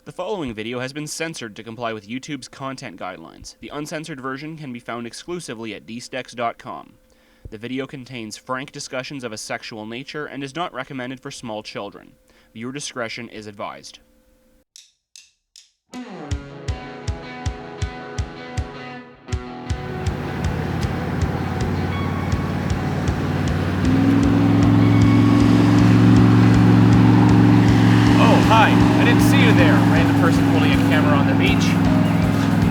The following video has been censored to comply with YouTube's content guidelines. The uncensored version can be found exclusively at DStecks.com. The video contains frank discussions of a sexual nature and is not recommended for small children. Viewer discretion is advised. Hi, I didn't see you there, random person holding a camera on the beach.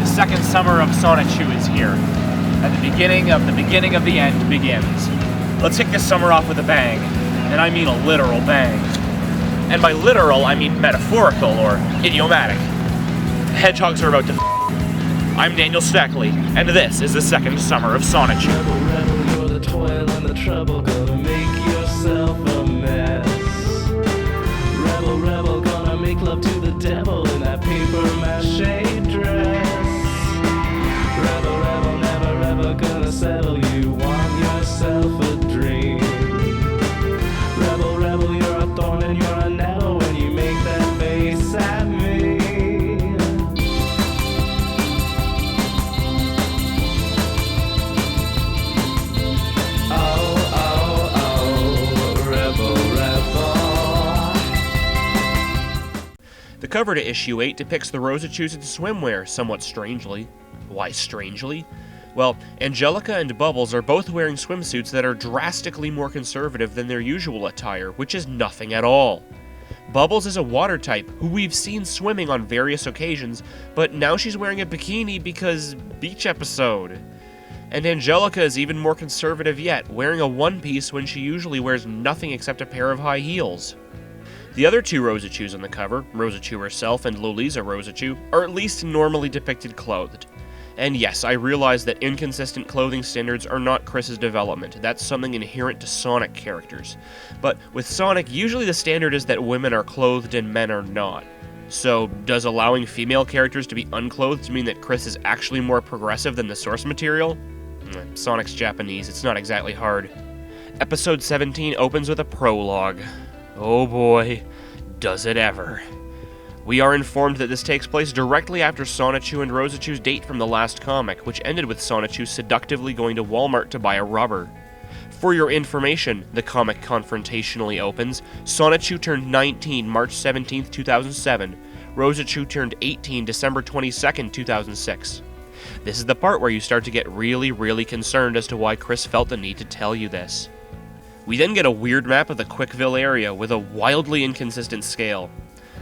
The second summer of Sonichu is here, and the beginning of the end begins. Let's kick this summer off with a bang, and I mean a literal bang. And by literal, I mean metaphorical or idiomatic. Hedgehogs are about to I'm Daniel Steckley, and this is the second summer of Sonichu. Rebel, rebel, you're the toil and the trouble, gonna make yourself a mess. Rebel, rebel, gonna make love to the devil in that paper mache dress. Rebel, rebel, never ever gonna settle, you want yourself a dream. Rebel, rebel, you're a thorn and you're a nettle when you make that face at me. Oh, oh, oh, rebel, rebel. The cover to issue 8 depicts the Rosachus in swimwear, somewhat strangely. Why strangely? Well, Angelica and Bubbles are both wearing swimsuits that are drastically more conservative than their usual attire, which is nothing at all. Bubbles is a water type, who we've seen swimming on various occasions, but now she's wearing a bikini because beach episode. And Angelica is even more conservative yet, wearing a one-piece when she usually wears nothing except a pair of high heels. The other two Rosachus on the cover, Rosachu herself and Lolisa Rosachu, are at least normally depicted clothed. And yes, I realize that inconsistent clothing standards are not Chris's development, that's something inherent to Sonic characters. But with Sonic, usually the standard is that women are clothed and men are not. So, does allowing female characters to be unclothed mean that Chris is actually more progressive than the source material? Sonic's Japanese, it's not exactly hard. Episode 17 opens with a prologue. Oh boy, does it ever. We are informed that this takes place directly after Sonichu and Rosachu's date from the last comic, which ended with Sonichu seductively going to Walmart to buy a rubber. For your information, the comic confrontationally opens, Sonichu turned 19 March 17, 2007. Rosachu turned 18 December 22, 2006. This is the part where you start to get really concerned as to why Chris felt the need to tell you this. We then get a weird map of the Quickville area with a wildly inconsistent scale.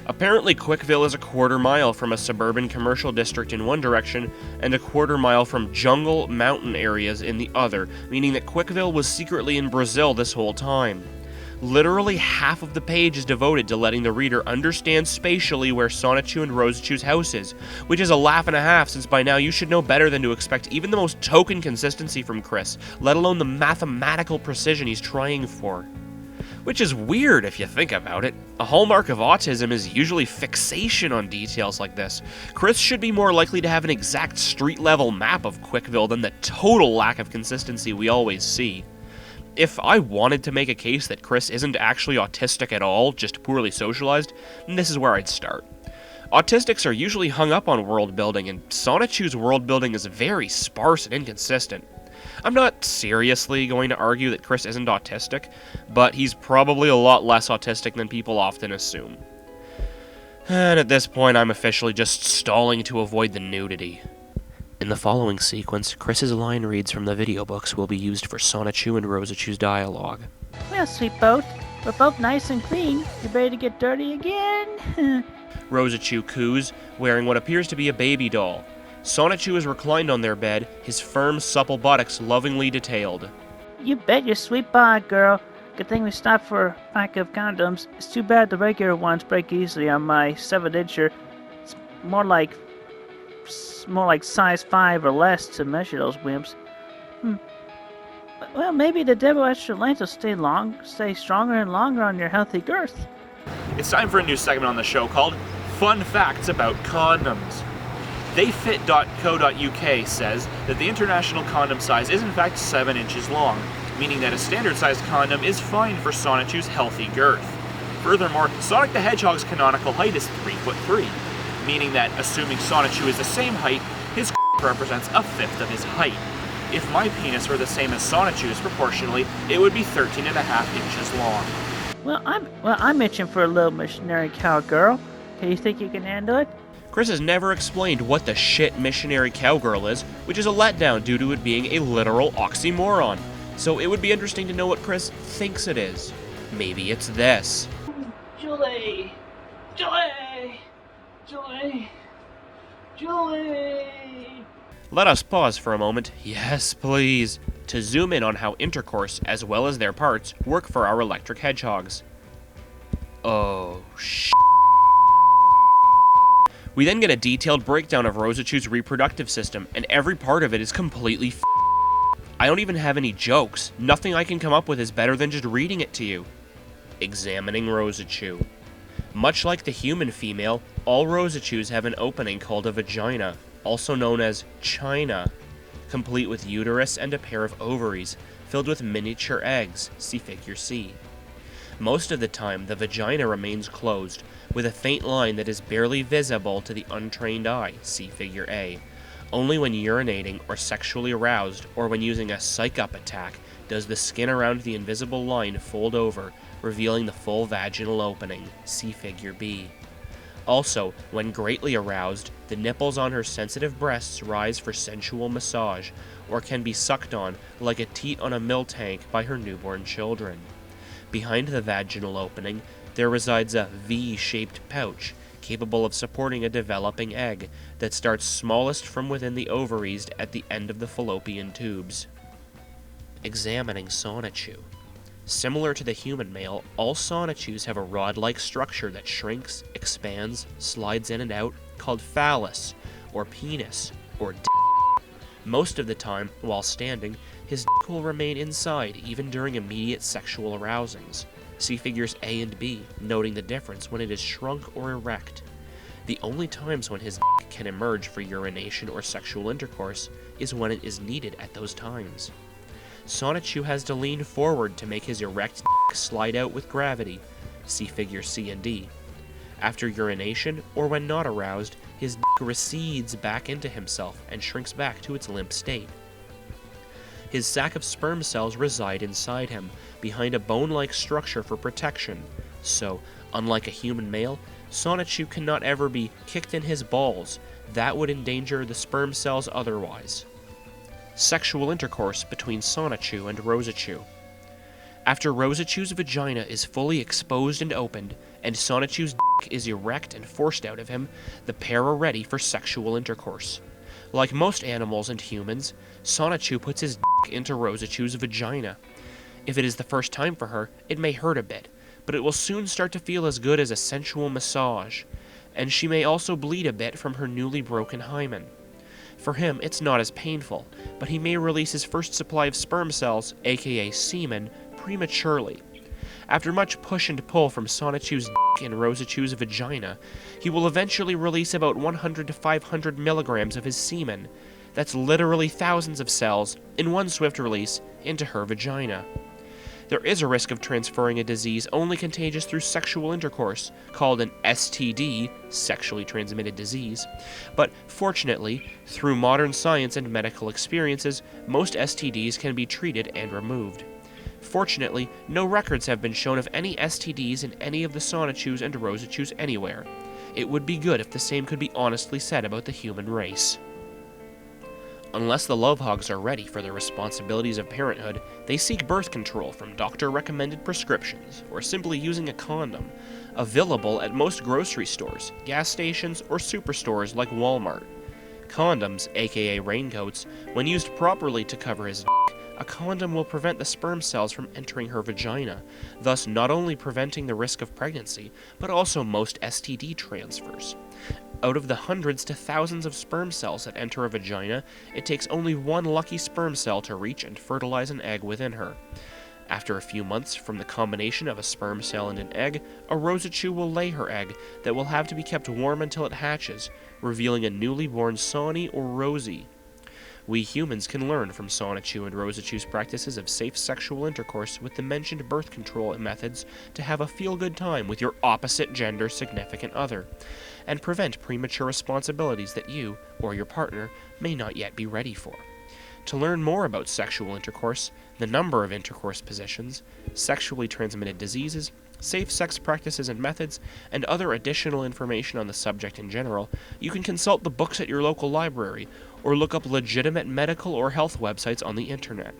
Apparently, Quickville is a quarter mile from a suburban commercial district in one direction and a quarter mile from jungle mountain areas in the other, meaning that Quickville was secretly in Brazil this whole time. Literally half of the page is devoted to letting the reader understand spatially where Sonichu and Rosachu's house is, which is a laugh and a half since by now you should know better than to expect even the most token consistency from Chris, let alone the mathematical precision he's trying for. Which is weird if you think about it. A hallmark of autism is usually fixation on details like this. Chris should be more likely to have an exact street-level map of Quickville than the total lack of consistency we always see. If I wanted to make a case that Chris isn't actually autistic at all, just poorly socialized, this is where I'd start. Autistics are usually hung up on world building, and Sonichu's world building is very sparse and inconsistent. I'm not seriously going to argue that Chris isn't autistic, but he's probably a lot less autistic than people often assume. And at this point, I'm officially just stalling to avoid the nudity. In the following sequence, Chris's line reads from the video books will be used for Sonichu and Rosachu's dialogue. Well, sweet boat, we're both nice and clean. You ready to get dirty again? Rosachu coos, wearing what appears to be a baby doll. Sonichu is reclined on their bed, his firm, supple buttocks lovingly detailed. You bet your sweet bod, girl. Good thing we stopped for a pack of condoms. It's too bad the regular ones break easily on my 7-incher. It's more like size 5 or less to measure those wimps. Well, maybe the double extra length will stay stronger and longer on your healthy girth. It's time for a new segment on the show called Fun Facts About Condoms. TheyFit.co.uk says that the international condom size is in fact 7 inches long, meaning that a standard-sized condom is fine for Sonichu's healthy girth. Furthermore, Sonic the Hedgehog's canonical height is 3'3". meaning that assuming Sonichu is the same height, his represents a fifth of his height. If my penis were the same as Sonichu's proportionally, it would be 13.5 inches long. I'm itching for a little missionary cowgirl. Do you think you can handle it? Chris has never explained what the shit missionary cowgirl is, which is a letdown due to it being a literal oxymoron. So it would be interesting to know what Chris thinks it is. Maybe it's this. Julie! Julie! Julie! Julie! Let us pause for a moment, yes please, to zoom in on how intercourse, as well as their parts, work for our electric hedgehogs. Oh, shit. We then get a detailed breakdown of Rosachu's reproductive system, and every part of it is completely I don't even have any jokes. Nothing I can come up with is better than just reading it to you. Examining Rosachu. Much like the human female, all Rosachus have an opening called a vagina, also known as china, complete with uterus and a pair of ovaries, filled with miniature eggs, see figure C. Most of the time, the vagina remains closed, with a faint line that is barely visible to the untrained eye, see figure A. Only when urinating or sexually aroused, or when using a psych-up attack, does the skin around the invisible line fold over, revealing the full vaginal opening, see figure B. Also, when greatly aroused, the nipples on her sensitive breasts rise for sensual massage, or can be sucked on like a teat on a milk tank by her newborn children. Behind the vaginal opening, there resides a V-shaped pouch, capable of supporting a developing egg that starts smallest from within the ovaries at the end of the fallopian tubes. Examining Sonichu. Similar to the human male, all Sonichus have a rod-like structure that shrinks, expands, slides in and out, called phallus, or penis, or d***. Most of the time, while standing, his d*** will remain inside even during immediate sexual arousings. See figures A and B, noting the difference when it is shrunk or erect. The only times when his d*** can emerge for urination or sexual intercourse is when it is needed at those times. Sonichu has to lean forward to make his erect d** slide out with gravity, see figures C and D. After urination, or when not aroused, his d** recedes back into himself and shrinks back to its limp state. His sac of sperm cells reside inside him, behind a bone-like structure for protection, so, unlike a human male, Sonichu cannot ever be kicked in his balls. That would endanger the sperm cells otherwise. Sexual intercourse between Sonichu and Rosachu. After Rosachu's vagina is fully exposed and opened, and Sonichu's d** is erect and forced out of him, the pair are ready for sexual intercourse. Like most animals and humans, Sonichu puts his d** into Rosachu's vagina. If it is the first time for her, it may hurt a bit, but it will soon start to feel as good as a sensual massage, and she may also bleed a bit from her newly broken hymen. For him, it's not as painful, but he may release his first supply of sperm cells, aka semen, prematurely. After much push and pull from Sonichu's d** and Rosachu's vagina, he will eventually release about 100 to 500 milligrams of his semen. That's literally thousands of cells, in one swift release, into her vagina. There is a risk of transferring a disease only contagious through sexual intercourse, called an STD, sexually transmitted disease, but fortunately, through modern science and medical experiences, most STDs can be treated and removed. Fortunately, no records have been shown of any STDs in any of the Sonichus and Rosachus anywhere. It would be good if the same could be honestly said about the human race. Unless the love hogs are ready for the responsibilities of parenthood, they seek birth control from doctor-recommended prescriptions, or simply using a condom, available at most grocery stores, gas stations, or superstores like Walmart. Condoms, aka raincoats, when used properly to cover his d***, a condom will prevent the sperm cells from entering her vagina, thus not only preventing the risk of pregnancy, but also most STD transfers. Out of the hundreds to thousands of sperm cells that enter a vagina, it takes only one lucky sperm cell to reach and fertilize an egg within her. After a few months from the combination of a sperm cell and an egg, a Rosachu will lay her egg that will have to be kept warm until it hatches, revealing a newly born Sonny or Rosie. We humans can learn from Sonichu and Rosachu's practices of safe sexual intercourse with the mentioned birth control methods to have a feel-good time with your opposite gender significant other. and prevent premature responsibilities that you, or your partner, may not yet be ready for. To learn more about sexual intercourse, the number of intercourse positions, sexually transmitted diseases, safe sex practices and methods, and other additional information on the subject in general, you can consult the books at your local library, or look up legitimate medical or health websites on the internet.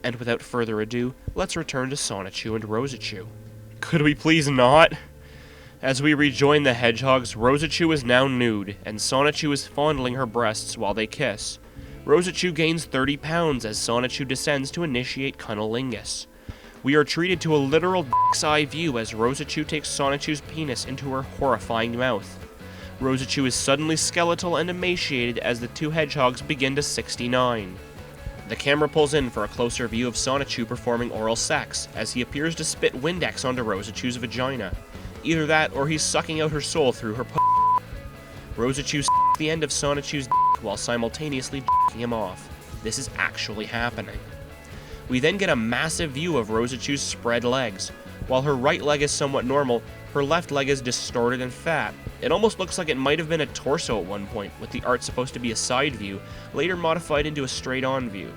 And without further ado, let's return to Sonichu and Rosachu. Could we please not? As we rejoin the hedgehogs, Rosachu is now nude, and Sonichu is fondling her breasts while they kiss. Rosachu gains 30 pounds as Sonichu descends to initiate cunnilingus. We are treated to a literal dick's eye view as Rosachu takes Sonichu's penis into her horrifying mouth. Rosachu is suddenly skeletal and emaciated as the two hedgehogs begin to 69. The camera pulls in for a closer view of Sonichu performing oral sex, as he appears to spit Windex onto Rosachu's vagina. Either that, or he's sucking out her soul through her Rosachu s***s the end of Sonichu's dick while simultaneously j***ing him off. This is actually happening. We then get a massive view of Rosachu's spread legs. While her right leg is somewhat normal, her left leg is distorted and fat. It almost looks like it might have been a torso at one point, with the art supposed to be a side view, later modified into a straight-on view.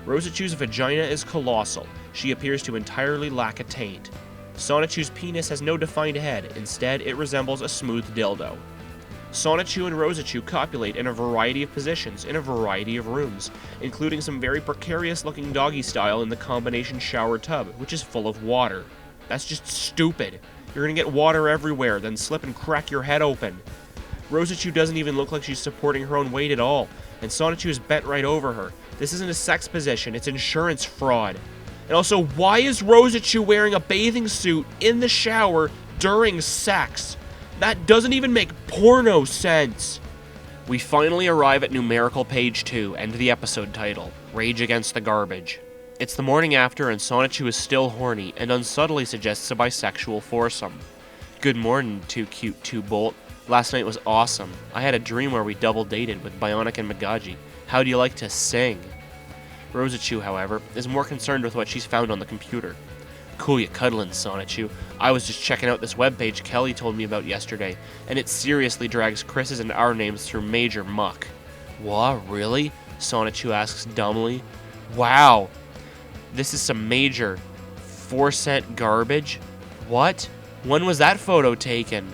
Rosachu's vagina is colossal. She appears to entirely lack a taint. Sonichu's penis has no defined head, instead it resembles a smooth dildo. Sonichu and Rosachu copulate in a variety of positions, in a variety of rooms, including some very precarious-looking doggy style in the combination shower tub, which is full of water. That's just stupid. You're gonna get water everywhere, then slip and crack your head open. Rosachu doesn't even look like she's supporting her own weight at all, and Sonichu is bent right over her. This isn't a sex position, it's insurance fraud. And also, why is Rosachu wearing a bathing suit in the shower during sex? That doesn't even make porno sense. We finally arrive at numerical page 2 and the episode title, Rage Against the Garbage. It's the morning after and Sonichu is still horny and unsubtly suggests a bisexual foursome. Good morning, too cute, too bolt. Last night was awesome. I had a dream where we double dated with Bionic and Magaji. How do you like to sing? Rosachu, however, is more concerned with what she's found on the computer. Cool you cuddlin', Sonichu. I was just checking out this webpage Kelly told me about yesterday, and it seriously drags Chris's and our names through major muck. What, really? Sonichu asks dumbly. Wow. This is some major 4-cent garbage? What? When was that photo taken?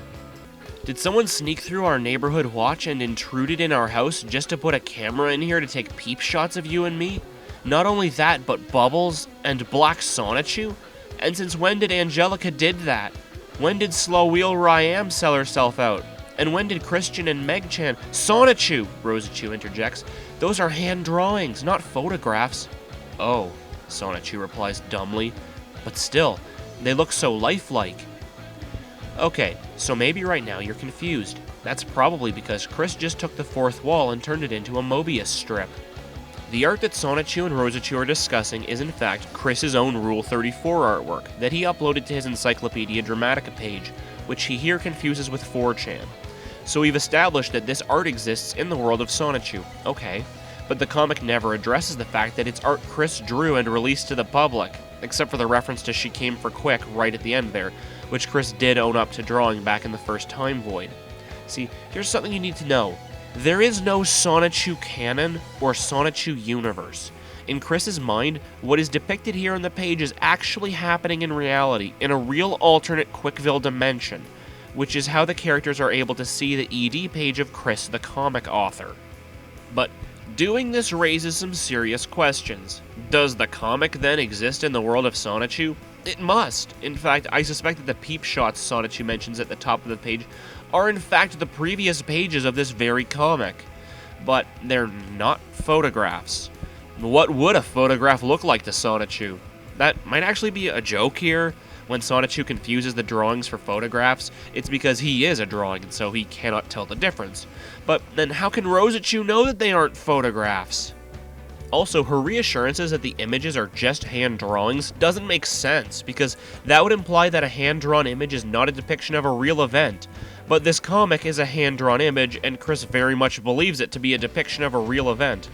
Did someone sneak through our neighborhood watch and intruded in our house just to put a camera in here to take peep shots of you and me? Not only that, but Bubbles and Black Sonichu? And since when did Angelica did that? When did Slow Wheel Ryam sell herself out? And when did Christian and Meg-chan... Sonichu! Rosachu interjects. Those are hand drawings, not photographs. Oh, Sonichu replies dumbly. But still, they look so lifelike. Okay, so maybe right now you're confused. That's probably because Chris just took the fourth wall and turned it into a Mobius strip. The art that Sonichu and Rosachu are discussing is in fact Chris's own Rule 34 artwork that he uploaded to his Encyclopedia Dramatica page, which he here confuses with 4chan. So we've established that this art exists in the world of Sonichu, okay, but the comic never addresses the fact that it's art Chris drew and released to the public, except for the reference to She Came for Quick right at the end there, which Chris did own up to drawing back in the first Time Void. See, here's something you need to know. There is no Sonichu canon or Sonichu universe. In Chris's mind, what is depicted here on the page is actually happening in reality, in a real alternate Quickville dimension, which is how the characters are able to see the ED page of Chris, the comic author. But doing this raises some serious questions. Does the comic then exist in the world of Sonichu? It must. In fact, I suspect that the peep shots Sonichu mentions at the top of the page are in fact the previous pages of this very comic. But they're not photographs. What would a photograph look like to Sonichu? That might actually be a joke here. When Sonichu confuses the drawings for photographs, it's because he is a drawing and so he cannot tell the difference. But then how can Rosachu know that they aren't photographs? Also, her reassurances that the images are just hand drawings doesn't make sense, because that would imply that a hand-drawn image is not a depiction of a real event. But this comic is a hand-drawn image, and Chris very much believes it to be a depiction of a real event.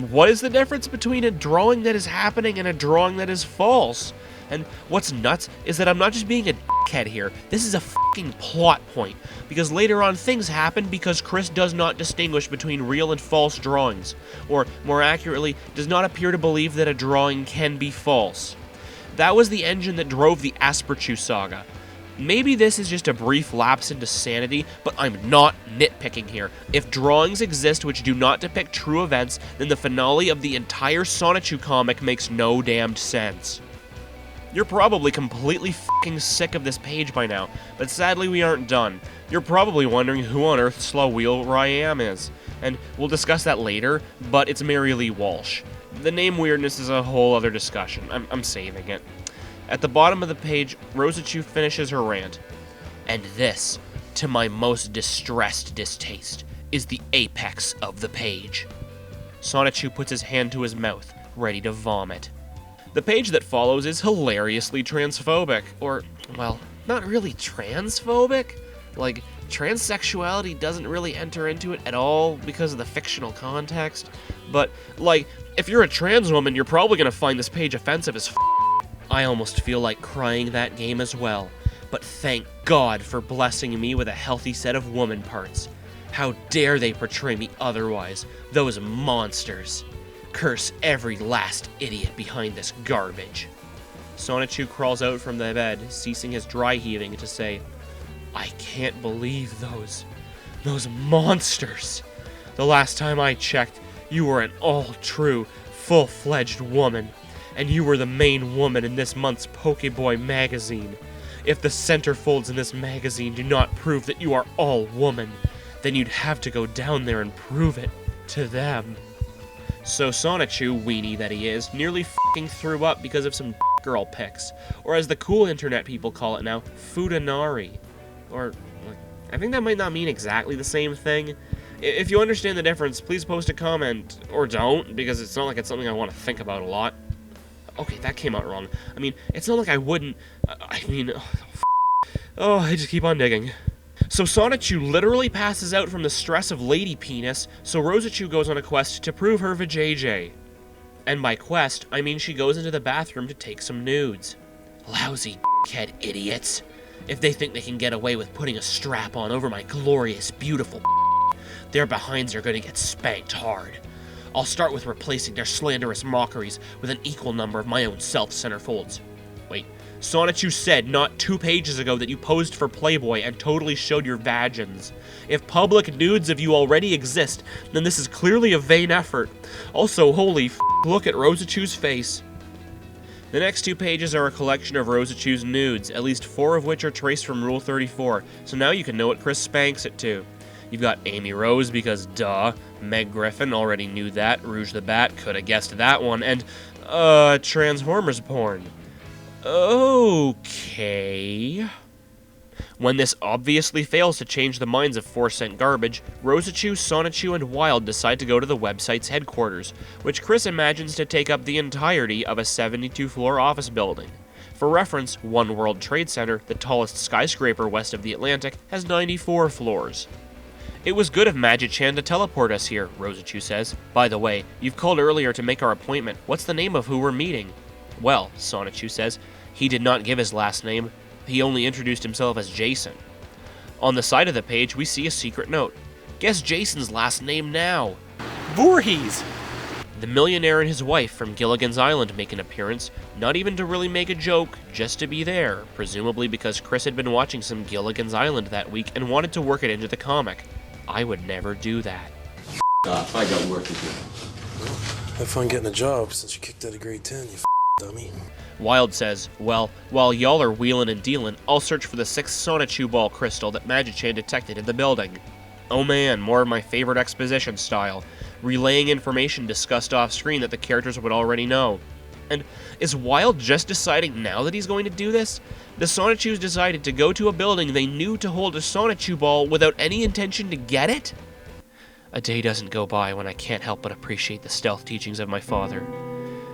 What is the difference between a drawing that is happening and a drawing that is false? And what's nuts is that I'm not just being a dickhead here, this is a fucking plot point, because later on things happen because Chris does not distinguish between real and false drawings, or more accurately, does not appear to believe that a drawing can be false. That was the engine that drove the Asperchu saga. Maybe this is just a brief lapse into sanity, but I'm not nitpicking here. If drawings exist which do not depict true events, then the finale of the entire Sonichu comic makes no damned sense. You're probably completely fucking sick of this page by now, but sadly we aren't done. You're probably wondering who on earth Slow Wheel Ryam is, and we'll discuss that later, but it's Mary Lee Walsh. The name weirdness is a whole other discussion. I'm saving it. At the bottom of the page, Rosachou finishes her rant. And this, to my most distressed distaste, is the apex of the page. Sonichu puts his hand to his mouth, ready to vomit. The page that follows is hilariously transphobic, or, well, not really transphobic. Like, transsexuality doesn't really enter into it at all because of the fictional context. But, like, if you're a trans woman, you're probably gonna find this page offensive as f***. I almost feel like crying that game as well, but thank God for blessing me with a healthy set of woman parts. How dare they portray me otherwise, those monsters. Curse every last idiot behind this garbage. Sonichu crawls out from the bed, ceasing his dry heaving, to say, I can't believe those monsters. The last time I checked, you were an all-true, full-fledged woman. And you were the main woman in this month's Pokeboy magazine. If the centerfolds in this magazine do not prove that you are all woman, then you'd have to go down there and prove it to them. So Sonichu, weenie that he is, nearly fucking threw up because of some girl pics, or as the cool internet people call it now, Fudanari. Or, I think that might not mean exactly the same thing. If you understand the difference, please post a comment, or don't, because it's not like it's something I want to think about a lot. Okay, that came out wrong. I mean, it's not like I wouldn't... I just keep on digging. So Sonichu literally passes out from the stress of lady penis, so Rosachou goes on a quest to prove her vajayjay. And by quest, I mean she goes into the bathroom to take some nudes. Lousy dickhead idiots. If they think they can get away with putting a strap on over my glorious, beautiful their behinds are gonna get spanked hard. I'll start with replacing their slanderous mockeries with an equal number of my own self-centerfolds. Wait, Sonichu said not 2 pages ago that you posed for Playboy and totally showed your vagins. If public nudes of you already exist, then this is clearly a vain effort. Also, holy f***, look at Rosachou's face. The next 2 pages are a collection of Rosachou's nudes, at least 4 of which are traced from Rule 34, so now you can know what Chris spanks it to. You've got Amy Rose, because duh, Meg Griffin, already knew that, Rouge the Bat, coulda guessed that one, and, Transformers porn. Okay. When this obviously fails to change the minds of 4-cent garbage, Rosachou, Sonichu, and Wild decide to go to the website's headquarters, which Chris imagines to take up the entirety of a 72-floor office building. For reference, One World Trade Center, the tallest skyscraper west of the Atlantic, has 94 floors. It was good of Magi-chan to teleport us here, Rosachou says. By the way, you've called earlier to make our appointment. What's the name of who we're meeting? Well, Sonichu says, he did not give his last name. He only introduced himself as Jason. On the side of the page, we see a secret note. Guess Jason's last name now. Voorhees! The millionaire and his wife from Gilligan's Island make an appearance, not even to really make a joke, just to be there, presumably because Chris had been watching some Gilligan's Island that week and wanted to work it into the comic. I would never do that. I got work to do. Have fun getting a job since you kicked out of grade 10, you dummy. Wild says, well, while y'all are wheelin' and dealin', I'll search for the 6th Sonichu ball crystal that Magi-chan detected in the building. Oh man, more of my favorite exposition style, relaying information discussed off-screen that the characters would already know. And is Wild just deciding now that he's going to do this? The Sonichus decided to go to a building they knew to hold a Sonichu ball without any intention to get it? A day doesn't go by when I can't help but appreciate the stealth teachings of my father.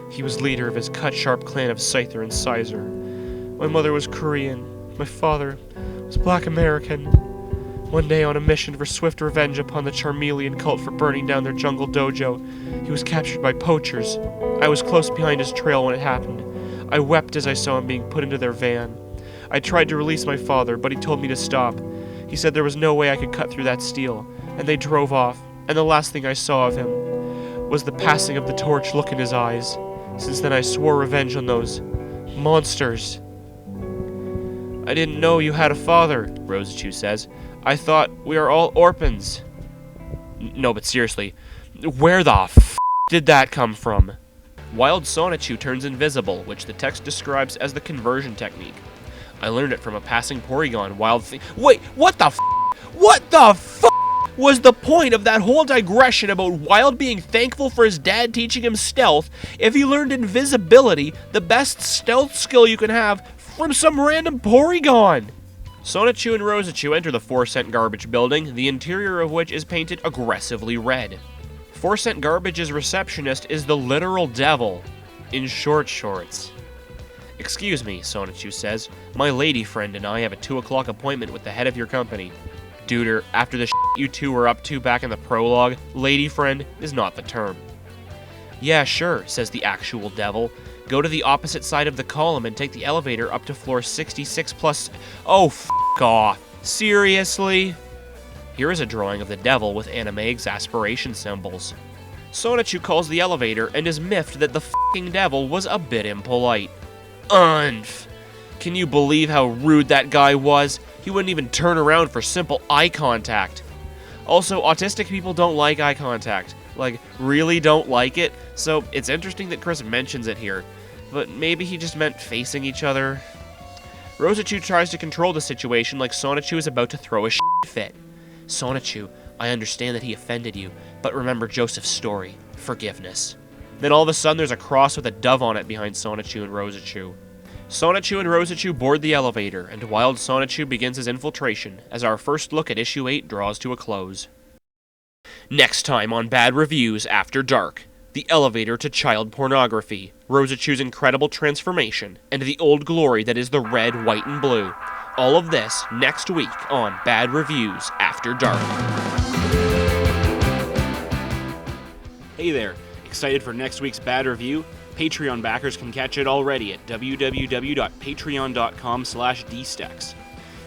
He was leader of his cut-sharp clan of Scyther and Sizer. My mother was Korean. My father was Black American. One day, on a mission for swift revenge upon the Charmeleon cult for burning down their jungle dojo, he was captured by poachers. I was close behind his trail when it happened. I wept as I saw him being put into their van. I tried to release my father, but he told me to stop. He said there was no way I could cut through that steel, and they drove off, and the last thing I saw of him was the passing of the torch look in his eyes. Since then I swore revenge on those monsters. I didn't know you had a father, Rosachu says. I thought we are all orphans. No, but seriously, where the f*** did that come from? Wild Sonichu turns invisible, which the text describes as the conversion technique. I learned it from a passing Porygon Wait, what the f***? What the f*** was the point of that whole digression about Wild being thankful for his dad teaching him stealth if he learned invisibility, the best stealth skill you can have, from some random Porygon? Sonichu and Rosachu enter the 4-cent garbage building, the interior of which is painted aggressively red. 4-cent garbage's receptionist is the literal devil, in short shorts. Excuse me, Sonichu says. My lady friend and I have a 2 o'clock appointment with the head of your company. Duder, after the shit you two were up to back in the prologue, lady friend is not the term. Yeah, sure, says the actual devil. Go to the opposite side of the column and take the elevator up to floor 66 plus... Oh, f*** off. Seriously? Here is a drawing of the devil with anime exasperation symbols. Sonichu calls the elevator and is miffed that the f***ing devil was a bit impolite. Unf. Can you believe how rude that guy was? He wouldn't even turn around for simple eye contact. Also, autistic people don't like eye contact. Like, really don't like it, so it's interesting that Chris mentions it here. But maybe he just meant facing each other. Rosachu tries to control the situation like Sonichu is about to throw a fit. Sonichu, I understand that he offended you, but remember Joseph's story. Forgiveness. Then all of a sudden there's a cross with a dove on it behind Sonichu and Rosachu. Sonichu and Rosachu board the elevator, and Wild Sonichu begins his infiltration, as our first look at Issue 8 draws to a close. Next time on Bad Reviews After Dark, the elevator to child pornography, Rosachu's incredible transformation, and the old glory that is the red, white, and blue. All of this next week on Bad Reviews After Dark. Hey there, excited for next week's Bad Review? Patreon backers can catch it already at www.patreon.com/DStecks.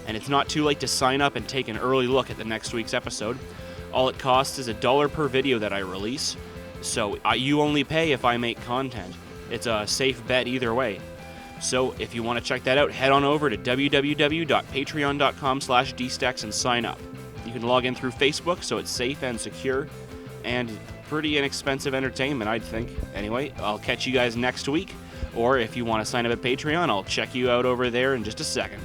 And it's not too late to sign up and take an early look at the next week's episode. All it costs is $1 per video that I release, so you only pay if I make content. It's a safe bet either way. So if you want to check that out, head on over to www.patreon.com/DStecks and sign up. You can log in through Facebook, so it's safe and secure, and pretty inexpensive entertainment, I'd think. Anyway, I'll catch you guys next week, or if you want to sign up at Patreon, I'll check you out over there in just a second.